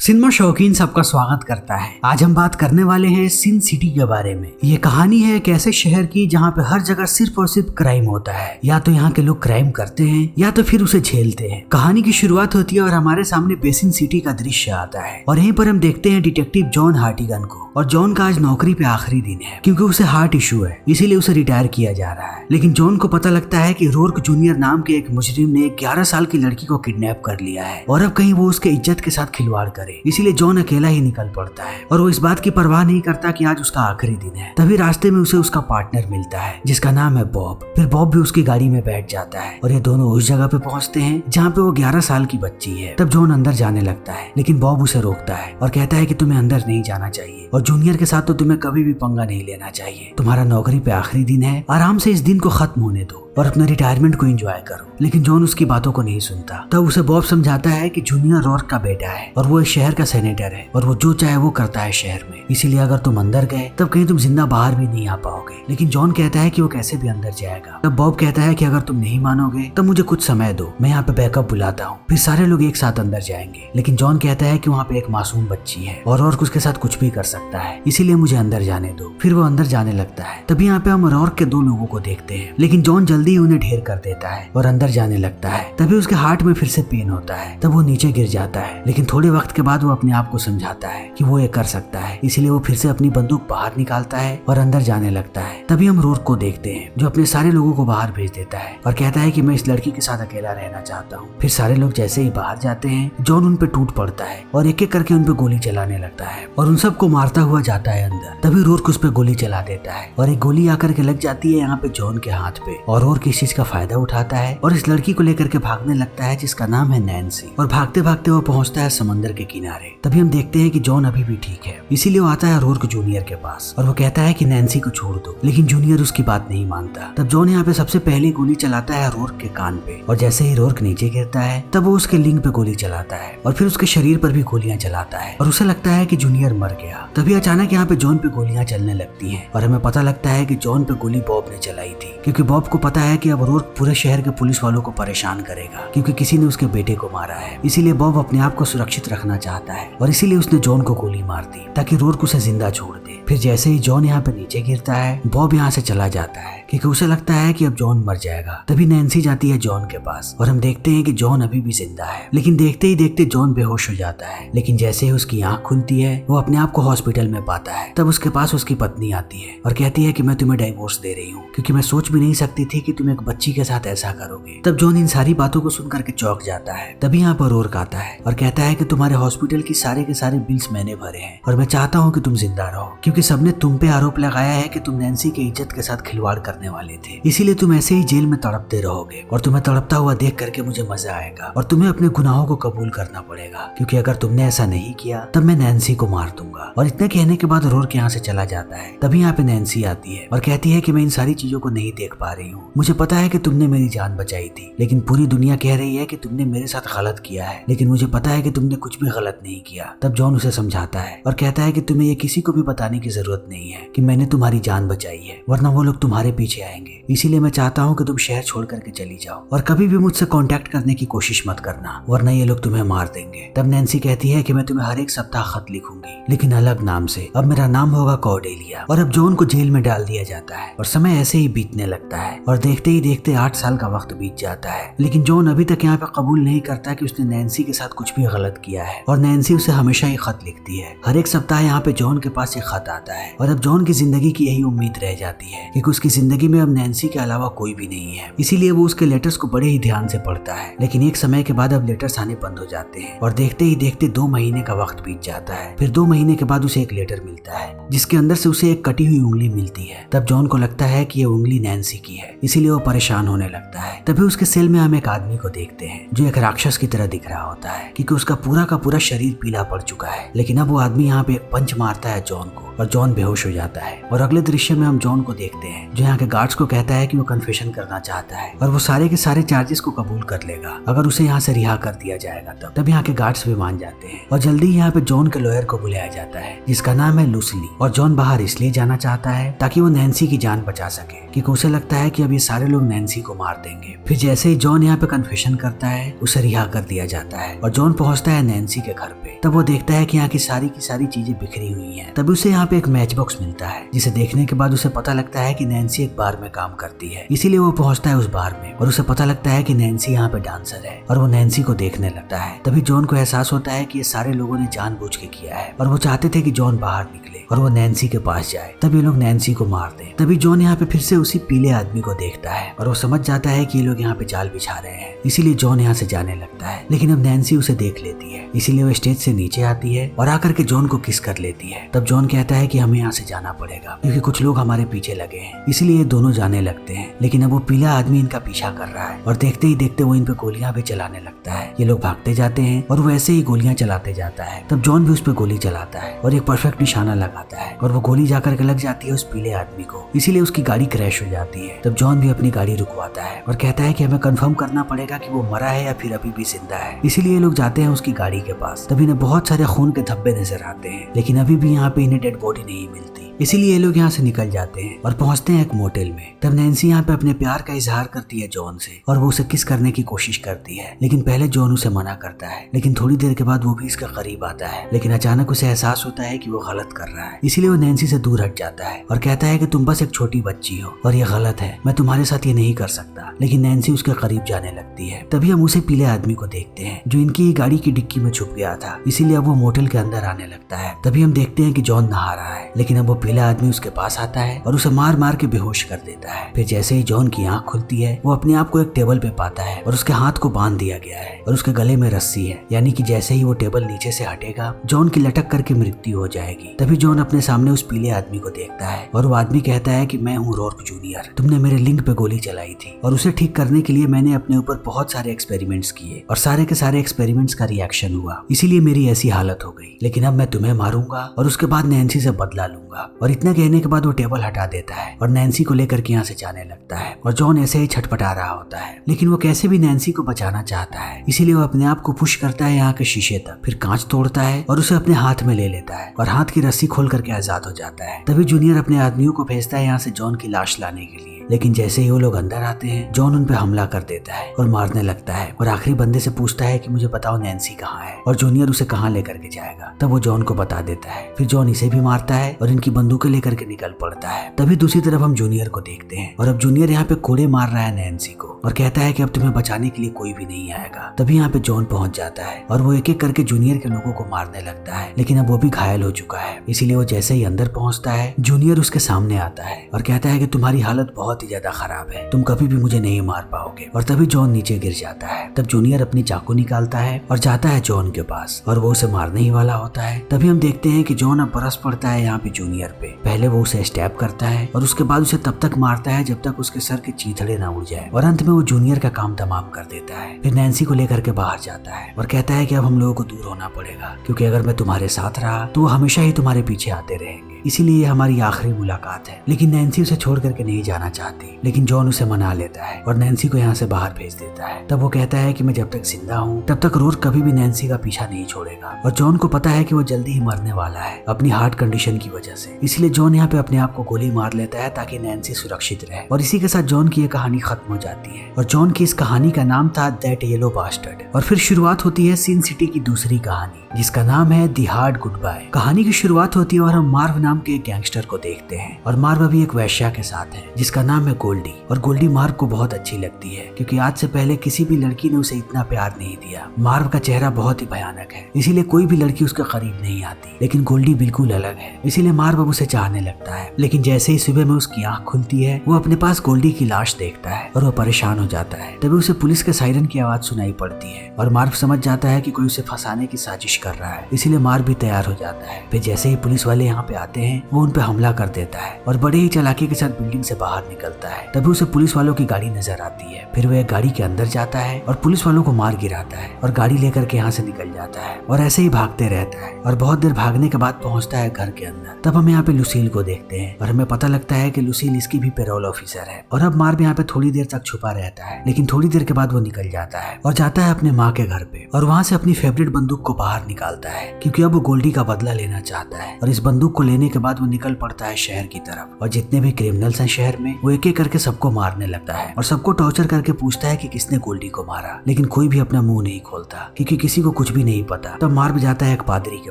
Cinema शौकीन सबका स्वागत करता है। आज हम बात करने वाले हैं सिन सिटी के बारे में। ये कहानी है एक ऐसे शहर की जहाँ पे हर जगह सिर्फ और सिर्फ क्राइम होता है। या तो यहाँ के लोग क्राइम करते हैं या तो फिर उसे झेलते हैं। कहानी की शुरुआत होती है और हमारे सामने बेसिन सिटी का दृश्य आता है और यहीं पर हम देखते हैं डिटेक्टिव जॉन हार्टिगन को। और जॉन का आज नौकरी पे आखिरी दिन है क्योंकि उसे हार्ट इशू है, इसीलिए उसे रिटायर किया जा रहा है। लेकिन जॉन को पता लगता है कि रोर्क जूनियर नाम के एक मुजरिम ने 11 साल की लड़की को किडनैप कर लिया है और अब कहीं वो उसके इज्जत के साथ खिलवाड़ करे, इसीलिए जॉन अकेला ही निकल पड़ता है और वो इस बात की परवाह नहीं करता कि आज उसका आखिरी दिन है। तभी रास्ते में उसे उसका पार्टनर मिलता है जिसका नाम है बॉब। फिर बॉब भी उसकी गाड़ी में बैठ जाता है और ये दोनों उस जगह पे पहुंचते हैं जहाँ पे वो 11 साल की बच्ची है। तब जॉन अंदर जाने लगता है लेकिन बॉब उसे रोकता है और कहता है कि तुम्हें अंदर नहीं जाना चाहिए और जूनियर के साथ तो तुम्हें कभी भी पंगा नहीं लेना चाहिए। तुम्हारा नौकरी पे आखिरी दिन है, आराम से इस दिन को खत्म होने दो और अपने रिटायरमेंट को एंजॉय करो। लेकिन जॉन उसकी बातों को नहीं सुनता। तब उसे बॉब समझाता है कि जूनियर रॉर्क का बेटा है और वो इस शहर का सेनेटर है और वो जो चाहे वो करता है शहर में, इसीलिए अगर तुम अंदर गए तब कहीं तुम जिंदा बाहर भी नहीं आ पाओगे। लेकिन जॉन कहता है कि वो कैसे भी अंदर जाएगा। तब बॉब कहता है कि अगर तुम नहीं मानोगे तब मुझे कुछ समय दो, मैं यहाँ पे बैकअप बुलाता हूँ। फिर सारे लोग एक साथ अंदर जाएंगे। लेकिन जॉन कहता है कि वहाँ पे एक मासूम बच्ची है और रॉर्क उसके साथ कुछ भी कर सकता है, इसीलिए मुझे अंदर जाने दो। फिर वो अंदर जाने लगता है। तभी यहाँ पे हम रॉर्क के 2 लोगों को देखते हैं, लेकिन जॉन जल्दी ही उन्हें ढेर कर देता है और अंदर जाने लगता है। तभी उसके हार्ट में फिर से पेन होता है। तब वो नीचे गिर जाता है, लेकिन थोड़े वक्त के बाद वो अपने आप को समझाता है कि वो ये कर सकता है, इसीलिए वो फिर से अपनी बंदूक बाहर निकालता है और अंदर जाने लगता है। तभी हम रॉर्क को देखते हैं जो अपने सारे लोगों को बाहर भेज देता है और कहता है कि मैं इस लड़की के साथ अकेला रहना चाहता हूँ। फिर सारे लोग जैसे ही बाहर जाते हैं जॉन उन पे टूट पड़ता है और एक एक करके उन पे गोली चलाने लगता है और उन सबको मारता हुआ जाता है अंदर। तभी रॉर्क उस पे गोली चला देता है और एक गोली आकर के लग जाती है यहाँ पे जॉन के हाथ पे और रॉर्क इस चीज का फायदा उठाता है और इस लड़की को लेकर के भागने लगता है जिसका नाम है नैन्सी। और भागते भागते वो पहुंचता है समंदर के किनारे। तभी हम देखते हैं कि जॉन अभी भी ठीक है, इसीलिए वो आता है रॉर्क जूनियर के पास और वो कहता है कि नैन्सी को छोड़ दो, लेकिन जूनियर उसकी बात नहीं मानता। तब जॉन यहाँ पे सबसे पहले गोली चलाता है रॉर्क के कान पे और जैसे ही रॉर्क नीचे गिरता है तब वो उसके लिंग पे गोली चलाता है और फिर उसके शरीर पर भी गोलियां चलाता है और उसे लगता है कि जूनियर मर गया। तभी अचानक यहाँ पे जॉन पे गोलियां चलने लगती हैं और हमें पता लगता है कि जॉन पे गोली बॉब ने चलाई थी, क्योंकि बॉब को पता है कि अब रॉर्क पूरे शहर के पुलिस वालों को परेशान करेगा क्योंकि किसी ने उसके बेटे को मारा है। इसीलिए बॉब अपने आप को सुरक्षित रखना चाहता है और इसीलिए उसने जॉन को गोली मार दी ताकि रॉर्क उसे जिंदा छोड़ दे। फिर जैसे ही जॉन यहाँ पे नीचे गिरता है बॉब यहाँ से चला जाता है क्योंकि उसे लगता है कि अब जॉन मर जाएगा। तभी नैन्सी जाती है जॉन के पास और हम देखते हैं कि जॉन अभी भी जिंदा है, लेकिन देखते ही देखते जॉन बेहोश हो जाता है। लेकिन जैसे ही उसकी आंख खुलती है वो अपने आप को हॉस्पिटल में पाता है। तब उसके पास उसकी पत्नी आती है और कहती है कि मैं तुम्हें डाइवोर्स दे रही हूँ क्योंकि मैं सोच भी नहीं सकती थी कि तुम एक बच्ची के साथ ऐसा करोगे। तब जॉन इन सारी बातों को सुनकर के चौंक जाता है। तभी यहाँ पर रॉर्क आता है और कहता है कि तुम्हारे हॉस्पिटल की सारे के सारे बिल्स मैंने भरे हैं और मैं चाहता हूँ कि तुम जिंदा रहो, क्योंकि सबने तुम पे आरोप लगाया है कि तुम नैन्सी की इज्जत के साथ खिलवाड़ करने वाले थे, इसीलिए तुम ऐसे ही जेल में तड़पते रहोगे और तुम्हें तड़पता हुआ देख करके मुझे मजा आएगा और तुम्हें अपने गुनाहों को कबूल करना पड़ेगा, क्योंकि अगर तुमने ऐसा नहीं किया तब मैं नैन्सी को मार दूंगा। और इतने कहने के बाद रॉर्क यहाँ से चला जाता है। तभी यहाँ पे नैन्सी आती है और कहती है कि मैं इन सारी चीजों को नहीं देख पा रही हूँ, मुझे पता है कि तुमने मेरी जान बचाई थी, लेकिन पूरी दुनिया कह रही है कि तुमने मेरे साथ गलत किया है, लेकिन मुझे पता है कि तुमने कुछ भी गलत नहीं किया। तब जॉन उसे समझाता है और कहता है कि तुम्हें ये किसी को भी बताने की जरूरत नहीं है कि मैंने तुम्हारी जान बचाई है, वरना वो लोग तुम्हारे पीछे आएंगे। इसीलिए मैं चाहता हूँ कि तुम शहर छोड़ करके चली जाओ और कभी भी मुझसे कांटेक्ट करने की कोशिश मत करना, वरना ये लोग तुम्हें मार देंगे। तब नैन्सी कहती है कि मैं तुम्हें हर एक सप्ताह खत लिखूंगी, लेकिन अलग नाम से। अब मेरा नाम होगा कॉर्डेलिया। और अब जॉन को जेल में डाल दिया जाता है और समय ऐसे ही बीतने लगता है और देखते ही देखते 8 साल का वक्त बीत जाता है। लेकिन जॉन अभी तक यहाँ पे कबूल नहीं करता कि उसने नैन्सी के साथ कुछ भी गलत किया है और नैन्सी उसे हमेशा ही खत लिखती है। हर एक सप्ताह यहाँ पे जॉन के पास एक खत आता है और अब जॉन की जिंदगी की यही उम्मीद रह जाती है क्योंकि उसकी जिंदगी में अब नैन्सी के अलावा कोई भी नहीं है, इसीलिए वो उसके लेटर्स को बड़े ही ध्यान से पढ़ता है। लेकिन एक समय के बाद अब लेटर्स आने बंद हो जाते हैं और देखते ही देखते 2 महीने का वक्त बीत जाता है। फिर 2 महीने के बाद उसे एक लेटर मिलता है जिसके अंदर से उसे एक कटी हुई उंगली मिलती है। तब जॉन को लगता है कि ये उंगली नैन्सी की है, इसीलिए वो परेशान होने लगता है। तभी उसके सेल में हम एक आदमी को देखते हैं जो एक राक्षस की तरह दिख रहा होता है क्योंकि उसका पूरा का पूरा शरीर पीला पड़ चुका है। लेकिन अब वो आदमी यहाँ पे एक पंच मारता है जॉन को और जॉन बेहोश हो जाता है। और अगले दृश्य में हम जॉन को देखते हैं जो यहाँ के गार्ड्स को कहता है कि वो कन्फेशन करना चाहता है और वो सारे के सारे चार्जेस को कबूल कर लेगा अगर उसे यहाँ से रिहा कर दिया जाएगा। तब यहाँ के गार्ड्स भी मान जाते हैं और जल्दी यहाँ पे जॉन के लॉयर को बुलाया जाता है जिसका नाम है लूसली। और जॉन बाहर इसलिए जाना चाहता है ताकि वो नैन्सी की जान बचा सके, क्योंकि उसे लगता है कि अब ये सारे लोग नैन्सी को मार देंगे। फिर जैसे ही जॉन यहाँ पे कन्फेशन करता है उसे रिहा कर दिया जाता है और जॉन पहुंचता है नैन्सी के घर पे। तब वो देखता है कि यहाँ की सारी चीजें बिखरी हुई हैं। तभी उसे यहाँ पे एक मैच बॉक्स मिलता है जिसे देखने के बाद उसे पता लगता है कि नैन्सी एक बार में काम करती है, इसीलिए वो पहुंचता है उस बार में और उसे पता लगता है कि नैन्सी यहाँ पे डांसर है और वो नैन्सी को देखने लगता है। तभी जॉन को एहसास होता है कि ये सारे लोगों ने जानबूझ के किया है और वो चाहते थे कि जॉन बाहर निकले और वो नैन्सी के पास जाए, तब ये लोग नैन्सी को मार दें। तभी जॉन यहाँ पे फिर से उसी पीले आदमी को देखता है और वो समझ जाता है कि ये लोग यहाँ पे जाल बिछा रहे हैं, इसीलिए जॉन यहाँ से जाने लगता है। लेकिन अब नैन्सी उसे देख लेती है, इसीलिए वो स्टेज से नीचे आती है और आकर के जॉन को किस कर लेती है। तब जॉन कहता है कि हमें यहाँ से जाना पड़ेगा क्योंकि कुछ लोग हमारे पीछे लगे हैं, इसीलिए ये दोनों जाने लगते हैं। लेकिन अब वो पीला आदमी इनका पीछा कर रहा है और देखते ही देखते वो इन पे गोलियां भी चलाने लगता है। ये लोग भागते जाते हैं और वो ऐसे ही गोलियां चलाते जाता है। तब जॉन भी उस पे गोली चलाता है और एक परफेक्ट निशाना लगाता है और वो गोली जाकर के लग जाती है उस पीले आदमी को, इसीलिए उसकी गाड़ी क्रैश हो जाती है। तब जॉन भी अपनी गाड़ी रुकवाता है और कहता है कि हमें कंफर्म करना पड़ेगा कि वो मरा है या फिर अभी भी जिंदा है, इसीलिए ये लोग जाते हैं उसकी गाड़ी के पास। तब इन्हें बहुत सारे खून के धब्बे नजर आते हैं, लेकिन अभी भी यहाँ पे इन्हें डेड बॉडी नहीं मिलती, इसीलिए ये लोग यहाँ से निकल जाते हैं और पहुंचते हैं एक मोटेल में। तब नैन्सी यहाँ पे अपने प्यार का इजहार करती है जॉन से और वो उसे किस करने की कोशिश करती है, लेकिन पहले जॉन उसे मना करता है। लेकिन थोड़ी देर के बाद वो भी इसके करीब आता है, लेकिन अचानक उसे एहसास होता है कि वो गलत कर रहा है, इसीलिए वो नैन्सी से दूर हट जाता है और कहता है कि तुम बस एक छोटी बच्ची हो और ये गलत है, मैं तुम्हारे साथ ये नहीं कर सकता। लेकिन नैन्सी उसके करीब जाने लगती है। तभी हम उसे पीले आदमी को देखते हैं जो इनकी गाड़ी की डिक्की में छुप गया था, इसीलिए अब वो मोटेल के अंदर आने लगता है। तभी हम देखते हैं कि जॉन नहा रहा है, लेकिन अब वो पीला आदमी उसके पास आता है और उसे मार मार के बेहोश कर देता है। फिर जैसे ही जॉन की आंख खुलती है वो अपने आप को एक टेबल पे पाता है और उसके हाथ को बांध दिया गया है और उसके गले में रस्सी है, यानी कि जैसे ही वो टेबल नीचे से हटेगा जॉन की लटक करके मृत्यु हो जाएगी। तभी जॉन अपने सामने उस पीले आदमी को देखता है और वो आदमी कहता है कि मैं हूँ रॉर्क जूनियर, तुमने मेरे लिंक पे गोली चलाई थी और उसे ठीक करने के लिए मैंने अपने ऊपर बहुत सारे एक्सपेरिमेंट्स किए और सारे के सारे एक्सपेरिमेंट्स का रिएक्शन हुआ, इसीलिए मेरी ऐसी हालत हो गई। लेकिन अब मैं तुम्हें मारूंगा और उसके बाद नैन्सी से बदला लूंगा। और इतना कहने के बाद वो टेबल हटा देता है और नैन्सी को लेकर के यहाँ से जाने लगता है और जॉन ऐसे ही छटपटा रहा होता है, लेकिन वो कैसे भी नैन्सी को बचाना चाहता है, इसीलिए वो अपने आप को पुश करता है यहाँ के शीशे तक, फिर कांच तोड़ता है और उसे अपने हाथ में ले लेता है और हाथ की रस्सी खोल करके आजाद हो जाता है। तभी जूनियर अपने आदमियों को भेजता है यहाँ से जॉन की लाश लाने के लिए, लेकिन जैसे ही वो लोग अंदर आते हैं जॉन उन पे हमला कर देता है और मारने लगता है और आखिरी बंदे से पूछता है कि मुझे बताओ नैन्सी कहाँ है और जूनियर उसे कहाँ लेकर के जाएगा। तब वो जॉन को बता देता है, फिर जॉन इसे भी मारता है और इनकी बंदूकें लेकर के निकल पड़ता है। तभी दूसरी तरफ हम जूनियर को देखते हैं और अब जूनियर यहाँ पे कोड़े मार रहा है नैन्सी को और कहता है कि अब तुम्हें बचाने के लिए कोई भी नहीं आएगा। तभी यहाँ पे जॉन पहुंच जाता है और वो एक एक करके जूनियर के लोगों को मारने लगता है, लेकिन अब वो भी घायल हो चुका है, इसीलिए वो जैसे ही अंदर पहुंचता है जूनियर उसके सामने आता है और कहता है कि तुम्हारी हालत बहुत ही ज्यादा खराब है, तुम कभी भी मुझे नहीं मार पाओगे। और तभी जॉन नीचे गिर जाता है। तब जूनियर अपनी चाकू निकालता है और जाता है जॉन के पास और वो उसे मारने ही वाला होता है। तभी हम देखते हैं कि जॉन अब बरस पड़ता है यहाँ पे जूनियर पे। पहले वो उसे स्टैब करता है और उसके बाद उसे तब तक मारता है जब तक उसके सर के चीथड़े ना उड़ जाए और अंत में वो जूनियर का काम तमाम कर देता है। फिर नैन्सी को लेकर के बाहर जाता है और कहता है कि अब हम लोगों को दूर होना पड़ेगा, क्योंकि अगर मैं तुम्हारे साथ रहा तो वो हमेशा ही तुम्हारे पीछे आते रहेंगे, इसीलिए ये हमारी आखिरी मुलाकात है। लेकिन नैन्सी उसे छोड़ करके नहीं जाना चाहती, लेकिन जॉन उसे मना लेता है और नैन्सी को यहाँ से बाहर भेज देता है। तब वो कहता है कि मैं जब तक जिंदा हूँ तब तक रोर्क कभी भी नैन्सी का पीछा नहीं छोड़ेगा और जॉन को पता है कि वो जल्दी ही मरने वाला है अपनी हार्ट कंडीशन की वजह से, इसलिए जॉन यहाँ पे अपने आप को गोली मार लेता है ताकि नैन्सी सुरक्षित रहे। और इसी के साथ जॉन की ये कहानी खत्म हो जाती है और जॉन की इस कहानी का नाम था दैट येलो बास्टर्ड। और फिर शुरुआत होती है सिन सिटी की दूसरी कहानी जिसका नाम है द हार्ड गुड बाय। कहानी की शुरुआत होती है और हम मार्व नाम के एक गैंगस्टर को देखते हैं और मार्व अभी एक वैश्या के साथ है जिसका नाम है गोल्डी। और गोल्डी मार्व को बहुत अच्छी लगती है क्योंकि आज से पहले किसी भी लड़की ने उसे इतना प्यार नहीं दिया। मार्व का चेहरा बहुत ही भयानक है, इसीलिए कोई भी लड़की उसके करीब नहीं आती, लेकिन गोल्डी बिल्कुल अलग है, इसीलिए मार्व अब उसे चाहने लगता है। लेकिन जैसे ही सुबह में उसकी आंख खुलती है वो अपने पास गोल्डी की लाश देखता है और वो परेशान हो जाता है। तभी उसे पुलिस के सायरन की आवाज सुनाई पड़ती है और मार्व समझ जाता है कि कोई उसे फंसाने की साजिश कर रहा है, इसीलिए मार्व भी तैयार हो जाता है। फिर जैसे ही पुलिस वाले यहाँ पे आते हैं वो उन पे हमला कर देता है और बड़े ही चालाकी के साथ बिल्डिंग से बाहर निकलता है। तभी उसे पुलिस वालों की गाड़ी नजर आती है। फिर वह एक गाड़ी के अंदर जाता है और पुलिस वालों को मार गिराता है और गाड़ी लेकर के यहाँ से निकल जाता है और ऐसे ही भागते रहता है और बहुत देर भागने के बाद पहुंचता है घर के अंदर। तब हम यहाँ पे लुसील को देखते हैं और हमें पता लगता है कि लुसील इसकी भी पेरोल ऑफिसर है। और अब मार्व यहाँ पे थोड़ी देर तक छुपा रहता है, लेकिन थोड़ी देर के बाद वो निकल जाता है और जाता है अपने माँ के घर पे और वहाँ से अपनी फेवरेट बंदूक को बाहर निकालता है, क्योंकि अब वो गोल्डी का बदला लेना चाहता है। और इस बंदूक को लेने के बाद वो निकल पड़ता है शहर की तरफ और जितने भी क्रिमिनल्स हैं शहर में वो एक एक करके सबको मारने लगता है और सबको टॉर्चर करके पूछता है कि किसने गोल्डी को मारा, लेकिन कोई भी अपना मुंह नहीं खोलता क्योंकि किसी को कुछ भी नहीं पता। तब मार्व जाता है एक पादरी के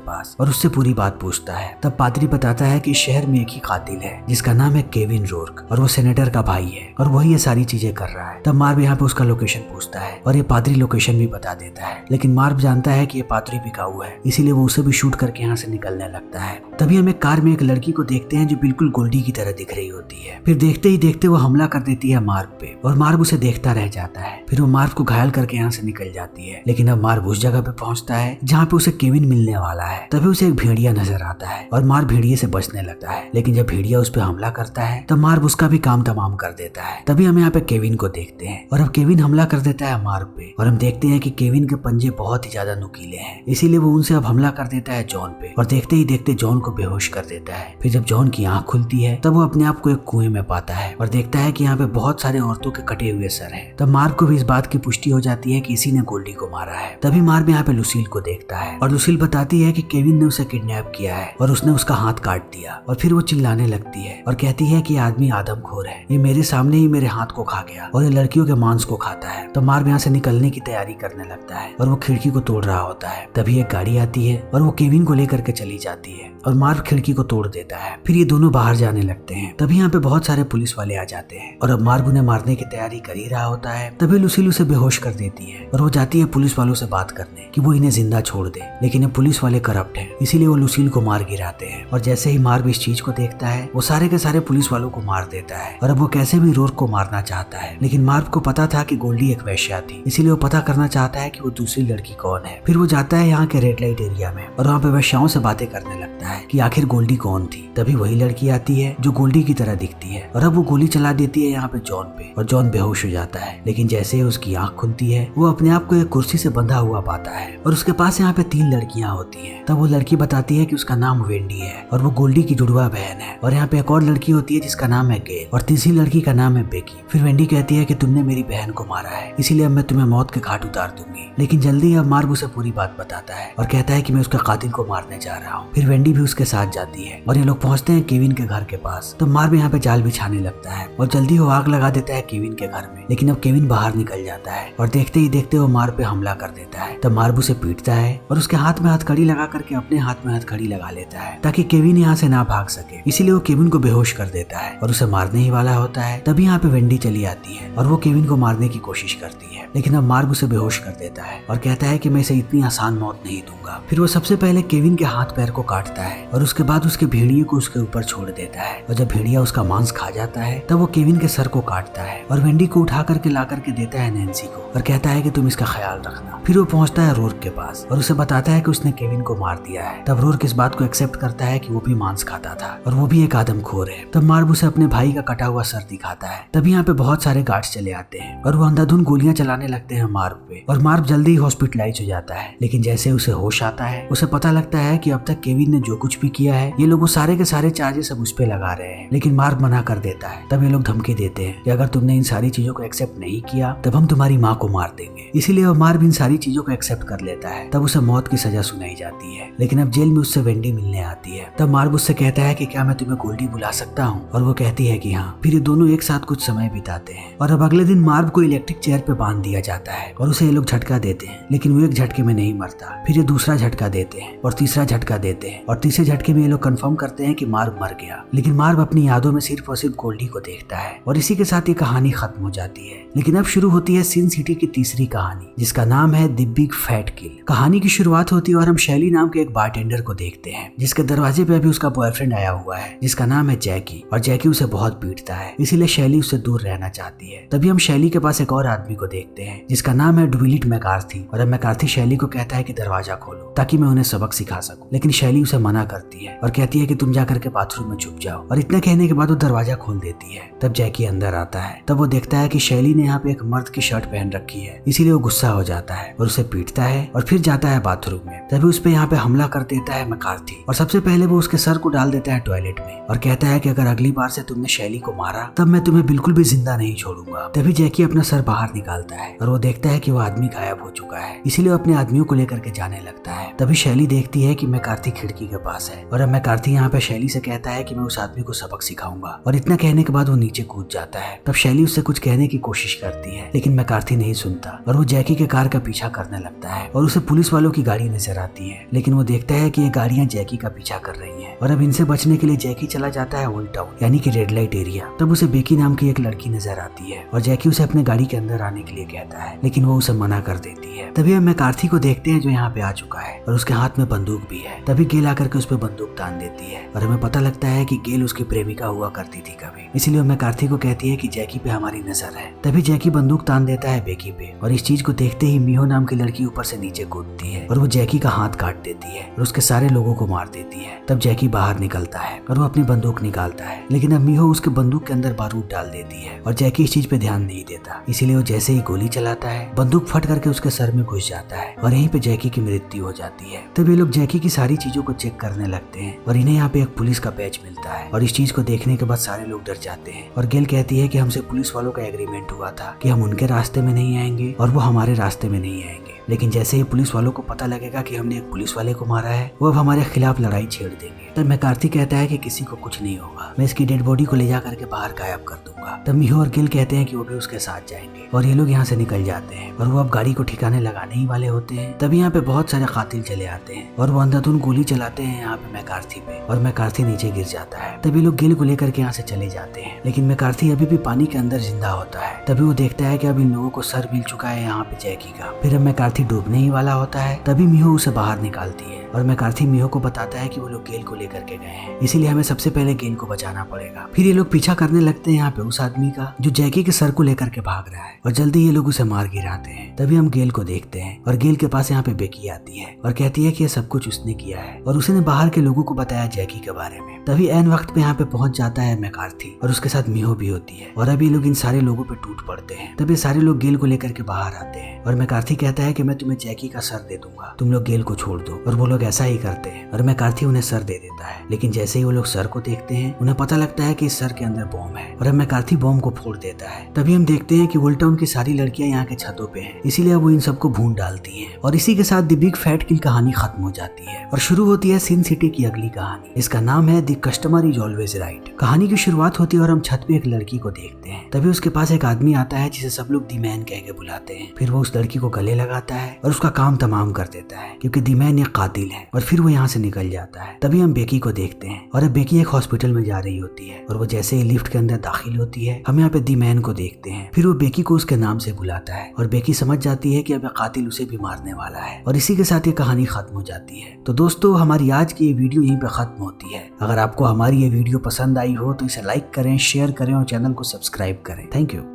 पास और उससे पूरी बात पूछता है। तब पादरी बताता है कि शहर में एक ही कातिल है जिसका नाम है केविन रोर्क और वो सेनेटर का भाई है और वही ये सारी चीजें कर रहा है। तब मार्व यहाँ पे उसका लोकेशन पूछता है और ये पादरी लोकेशन भी बता देता है, लेकिन मार्व जानता है कि ये पादरी बिकाऊ है, इसीलिए वो उसे भी शूट करके यहाँ से निकलने लगता है। तभी हम एक कार में एक लड़की को देखते हैं जो बिल्कुल गोल्डी की तरह दिख रही होती है। फिर देखते ही देखते वो हमला कर देती है मार्व पे और मार्व उसे देखता रह जाता है। फिर वो मार्व को घायल करके यहाँ से निकल जाती है, लेकिन अब मार्व उस जगह पे पहुंचता है जहाँ पे उसे केविन मिलने वाला है। तभी उसे एक भेड़िया नजर आता है और मार्व भेड़िए से बचने लगता है, लेकिन जब भेड़िया उस पर हमला करता है तब मार्व उसका भी काम तमाम कर देता है। तभी हम यहाँ पे केविन को देखते हैं और अब केविन हमला कर देता है मार्व पे और हम देखते हैं कि केविन के पंजे बहुत ही ज्यादा नुकीले हैं, इसीलिए वो उनसे अब हमला कर देता है जॉन पे और देखते ही देखते जॉन को बेहोश कर देता है। फिर जब जॉन की आंख खुलती है तब वो अपने आप को एक कुएं में पाता है और देखता है कि यहाँ पे बहुत सारे औरतों के कटे हुए सर हैं। तब मार्व को भी इस बात की पुष्टि हो जाती है कि इसी ने गोल्डी को मारा है। तभी मार्व यहाँ पे लुसील को देखता है और लुसील बताती है कि केविन ने उसे किडनैप किया है और उसने उसका हाथ काट दिया और फिर वो चिल्लाने लगती है और कहती है कि आदमी आदमखोर है, ये मेरे सामने ही मेरे हाथ को खा गया और ये लड़कियों के मांस को खाता है। तो मार्व यहाँ से निकलने की तैयारी करने लगता है और वो खिड़की को तोड़ रहा होता है। तभी एक गाड़ी आती है और वो केविन को लेकर के चली जाती है और मार्व खिड़की को तोड़ देता है। फिर ये दोनों बाहर जाने लगते हैं। तभी यहाँ पे बहुत सारे पुलिस वाले आ जाते हैं और अब मार्व उन्हें मारने की तैयारी कर ही रहा होता है। तभी लुसील उसे बेहोश कर देती है और वो जाती है पुलिस वालों से बात करने कि वो इन्हें जिंदा छोड़ दे, लेकिन ये पुलिस वाले करप्ट हैं, इसीलिए वो लुसील को मार गिराते हैं। और जैसे ही मार्व इस चीज को देखता है वो सारे के सारे पुलिस वालों को मार देता है और अब वो कैसे भी रोर्क को मारना चाहता है, लेकिन मार्व को पता था कि गोल्डी एक वेश्या थी, इसीलिए वो पता करना चाहता है कि वो दूसरी लड़की कौन है। फिर वो जाता है यहाँ के रेड लाइट एरिया में और वहाँ पे वेश्याओं से बातें करने लगता है कि आखिर गोल्डी कौन थी। तभी वही लड़की आती है जो गोल्डी की तरह दिखती है और अब वो गोली चला देती है यहाँ पे जॉन पे और जॉन बेहोश हो जाता है, लेकिन जैसे ही उसकी आंख खुलती है वो अपने आप को एक कुर्सी से बंधा हुआ पाता है और उसके पास यहाँ पे 3 लड़कियां होती हैं। तब वो लड़की बताती है कि उसका नाम वेंडी है और वो गोल्डी की जुड़वा बहन है। और यहाँ पे एक और लड़की होती है जिसका नाम है गे और तीसरी लड़की का नाम है बेकी। फिर वेंडी कहती है कि तुमने मेरी बहन को मारा है, इसीलिए अब मैं तुम्हें मौत के घाट उतार दूंगी। लेकिन जल्दी अब मार्व उसे पूरी बात बताता है और कहता है कि मैं उसका कातिल को मारने जा रहा हूँ। फिर वेंडी भी उसके साथ जाती है और ये लोग पहुंचते हैं केविन के घर के पास। तो मार्व यहाँ पे जाल बिछाने लगता है और जल्दी वो आग लगा देता है केविन के घर में, लेकिन अब केविन बाहर निकल जाता है और देखते ही देखते वो मार्व पे हमला कर देता है। तब मार्व उसे पीटता है और उसके हाथ में हथकड़ी लगा करके अपने हाथ में हथकड़ी लगा लेता है ताकि केविन यहाँ से ना भाग सके, इसीलिए वो केविन को बेहोश कर देता है और उसे मारने ही वाला होता है। तभी यहाँ पे वेंडी चली आती है और वो केविन को मारने की कोशिश करती है, लेकिन अब मार्व उसे बेहोश कर देता है और कहता है कि मैं इसे इतनी आसान मौत नहीं दूंगा। फिर वो सबसे पहले केविन के हाथ पैर को काटता है और उसके बाद उसके भेड़िए को उसके ऊपर छोड़ देता है और जब भेड़िया उसका मांस खा जाता है तब वो केविन के सर को काटता है और वेंडी को उठा करके ला करके देता है नैन्सी को और कहता है कि तुम इसका ख्याल रखना। फिर वो पहुंचता है रोर्क के पास और उसे बताता है कि उसने केविन को मार दिया है। तब रोर्क इस बात को एक्सेप्ट करता है कि वो भी मांस खाता था और वो भी एक आदमखोर है। तब मार्व उसे अपने भाई का कटा हुआ सर दिखाता है। तभी यहाँ पे बहुत सारे गार्ड्स चले आते हैं और वो अंधाधुंध गोलियां चलाने लगते हैं मार्व पे और मार्व जल्दी ही हॉस्पिटलाइज हो जाता है। लेकिन जैसे उसे होश आता है उसे पता लगता है कि अब तक केविन ने जो कुछ भी किया है ये लोग सारे के सारे चार्जेस अब उस पे लगा रहे हैं, लेकिन मार्व मना कर देता है। तब ये लोग धमकी देते हैं कि अगर तुमने इन सारी चीजों को एक्सेप्ट नहीं किया तब हम तुम्हारी माँ को मार देंगे। इसीलिए वो मार्व इन सारी चीजों को एक्सेप्ट कर लेता है। तब उसे मौत की सजा सुनाई जाती है, लेकिन अब जेल में उससे वेंडी मिलने आती है। तब मार्व उससे कहता है कि क्या मैं तुम्हें गोल्डी बुला सकता हूँ और वो कहती है कि हाँ। फिर ये दोनों एक साथ कुछ समय बिताते हैं और अब अगले दिन मार्व को इलेक्ट्रिक चेयर पे बांध दिया जाता है और उसे ये लोग झटका देते हैं, लेकिन वो एक झटके में नहीं मरता। फिर ये दूसरा झटका देते हैं और तीसरा झटका देते हैं और तीसरे झटके में ये लोग कंफर्म करते हैं कि मार्व मर गया। लेकिन मार्व अपनी यादों में सिर्फ और सिर्फ गोल्डी को देखता है और इसी के साथ ये कहानी खत्म हो जाती है। लेकिन अब शुरू होती है सिन सिटी की तीसरी कहानी जिसका नाम है द बिग फैट किल। कहानी की शुरुआत होती है और हम शैली नाम के एक बारटेंडर को देखते हैं जिसके दरवाजे पे अभी उसका बॉयफ्रेंड आया हुआ है जिसका नाम है जैकी और जैकी उसे बहुत पीटता है, इसीलिए शैली उससे दूर रहना चाहती है। तभी हम शैली के पास एक और आदमी को देखते हैं जिसका नाम है डुविलिट मैकार्थी और अब मैकार्थी शैली को कहता है कि दरवाजा खोलो ताकि मैं उन्हें सबक सिखा सकूं, लेकिन शैली उसे मना करती है और कहती है कि तुम जा करके बाथरूम में छुप जाओ। और इतना कहने के बाद वो दरवाजा खोल देती है। तब जैकी अंदर आता है। तब वो देखता है कि शैली ने यहाँ पे एक मर्द की शर्ट पहन रखी है, इसीलिए वो गुस्सा हो जाता है और उसे पीटता है और फिर जाता है बाथरूम में। तभी उस पे यहाँ पे हमला कर देता है मैकार्थी और सबसे पहले वो उसके सर को डाल देता है टॉयलेट में और कहता है कि अगर अगली बार से तुमने शैली को मारा तब मैं तुम्हें बिल्कुल भी जिंदा नहीं छोड़ूंगा। तभी जैकी अपना सर बाहर निकालता है और वो देखता है कि वो आदमी गायब हो चुका है, इसीलिए वो अपने आदमियों को लेकर के जाने लगता है। तभी शैली देखती है कि मैकार्थी खिड़की के पास है और अब मैकार्थी यहाँ पे शैली से कहता है कि मैं उस आदमी को सबक सिखाऊंगा और इतना कहने के बाद वो नीचे कूद जाता है। तब शैली उससे कुछ कहने की कोशिश करती है लेकिन मैकार्थी नहीं सुनता और वो जैकी के कार का पीछा करने लगता है और उसे पुलिस वालों की गाड़ी नजर आती है, लेकिन वो देखता है कि ये गाड़ियां जैकी का पीछा कर रही हैं और अब इनसे बचने के लिए जैकी चला जाता है ओल्ड टाउन यानी कि रेड लाइट एरिया। तब उसे बेकी नाम की एक लड़की नजर आती है और जैकी उसे अपने गाड़ी के अंदर आने के लिए कहता है, लेकिन वो उसे मना कर देती है। तभी हम मैकार्थी को देखते हैं जो यहाँ पे आ चुका है और उसके हाथ में बंदूक भी है। तभी गेल आकर के उस पर बंदूक तान देती है और हमें पता लगता है कि गेल उसकी प्रेमिका हुआ करती थी कभी, इसीलिए मैकार्थी को कहती है कि जैकी पे हमारी नजर है। तभी जैकी बंदूक तान देता है बेकी पे और इस चीज को देखते ही मिहो नाम की लड़की ऊपर से नीचे कूदती है और वो जैकी का हाथ काट देती है और उसके सारे लोगों को मार देती है। तब जैकी बाहर निकलता है और वो अपनी बंदूक निकालता है, लेकिन अब मिहो उसके बंदूक के अंदर बारूद डाल देती है और जैकी इस चीज पे ध्यान नहीं देता, इसीलिए वो जैसे ही गोली चलाता है बंदूक फट करके उसके सर में घुस जाता है और यहीं पे जैकी की मृत्यु हो जाती है। तब ये लोग जैकी की सारी चीजों को चेक करने लगते हैं और इन्हें यहाँ पे एक पुलिस का बैच मिलता है और इस चीज को देखने के बाद सारे लोग डर जाते हैं और गेल कहती है कि हमसे पुलिस वालों का एग्रीमेंट हुआ था कि हम उनके रास्ते में नहीं आएंगे और वो हमारे रास्ते में नहीं आएंगे, लेकिन जैसे ही पुलिस वालों को पता लगेगा कि हमने एक पुलिस वाले को मारा है वो अब हमारे खिलाफ लड़ाई छेड़ देंगे। तब मैकार्थी कहता है कि किसी को कुछ नहीं होगा, मैं इसकी डेड बॉडी को ले जा करके बाहर गायब कर दूंगा। तब मिहो और गिल कहते हैं कि वो भी उसके साथ जाएंगे और ये लोग यहाँ से निकल जाते हैं और वो अब गाड़ी को ठिकाने लगाने ही वाले होते हैं। तभी यहाँ पे बहुत सारे कातिल चले आते हैं और वो अंधाधुंध गोली चलाते हैं यहाँ पे मैकार्थी पे और मैकार्थी नीचे गिर जाता है। तभी लोग गिल को लेकर के यहाँ से चले जाते हैं, लेकिन मैकार्थी अभी भी पानी के अंदर जिंदा होता है। तभी वो देखता है कि अब इन लोगों को सर मिल चुका है यहाँ पे जैकी का। फिर अब मैकार्थी डूबने ही वाला होता है। तभी मिहो उसे बाहर निकालती है और मैकार्थी मिहो को बताता है कि वो लोग गेल को लेकर के गए हैं, इसीलिए हमें सबसे पहले गेल को बचाना पड़ेगा। फिर ये लोग पीछा करने लगते हैं यहाँ पे उस आदमी का जो जैकी के सर को लेकर के भाग रहा है और जल्दी ये लोग उसे मार गिराते हैं। तभी हम गेल को देखते हैं और गेल के पास यहाँ पे बेकी आती है और कहती है कि ये सब कुछ उसने किया है और उसने बाहर के लोगों को बताया जैकी के बारे में। तभी ऐन वक्त पे यहाँ पे पहुंच जाता है मैकार्थी और उसके साथ मिहो भी होती है और अभी लोग इन सारे लोगों पे टूट पड़ते हैं। तभी सारे लोग गेल को लेकर के बाहर आते हैं और मैकार्थी कहता है कि मैं तुम्हें जैकी का सर दे दूंगा, तुम लोग गेल को छोड़ दो। और वो लोग ऐसा ही करते हैं और मैकार्थी उन्हें सर दे देता है, लेकिन जैसे ही वो लोग सर को देखते हैं उन्हें पता लगता है कि इस सर के अंदर बॉम्ब है और अब मैकार्थी बॉम्ब को फोड़ देता है। तभी हम देखते हैं कि ओल्ड टाउन की सारी लड़कियां यहाँ के छतों पे हैं, इसीलिए वो इन सबको भून डालती हैं और इसी के साथ द बिग फैट किल कहानी खत्म हो जाती है और शुरू होती है सिन सिटी की अगली कहानी। इसका नाम है the customer is always right. कहानी की शुरुआत होती है और हम छत पे एक लड़की को देखते हैं। तभी उसके पास एक आदमी आता है जिसे सब लोग दी मैन कह के बुलाते हैं। फिर वो उस लड़की को गले लगाता है और उसका काम तमाम कर देता है क्योंकि दी मैन एक कातिल है और फिर वो यहाँ से निकल जाता है। तभी हम बेकी को देखते हैं और अब बेकी एक हॉस्पिटल में जा रही होती है और वो जैसे ही लिफ्ट के अंदर दाखिल होती है हम यहाँ पे दी मैन को देखते हैं। फिर वो बेकी को उसके नाम से बुलाता है और बेकी समझ जाती है कि अब कातिल उसे भी मारने वाला है और इसी के साथ ये कहानी खत्म हो जाती है। तो दोस्तों हमारी आज की ये वीडियो यहीं पे खत्म होती है। अगर आपको हमारी ये वीडियो पसंद आई हो तो इसे लाइक करें, शेयर करें और चैनल को सब्सक्राइब करें। Thank you.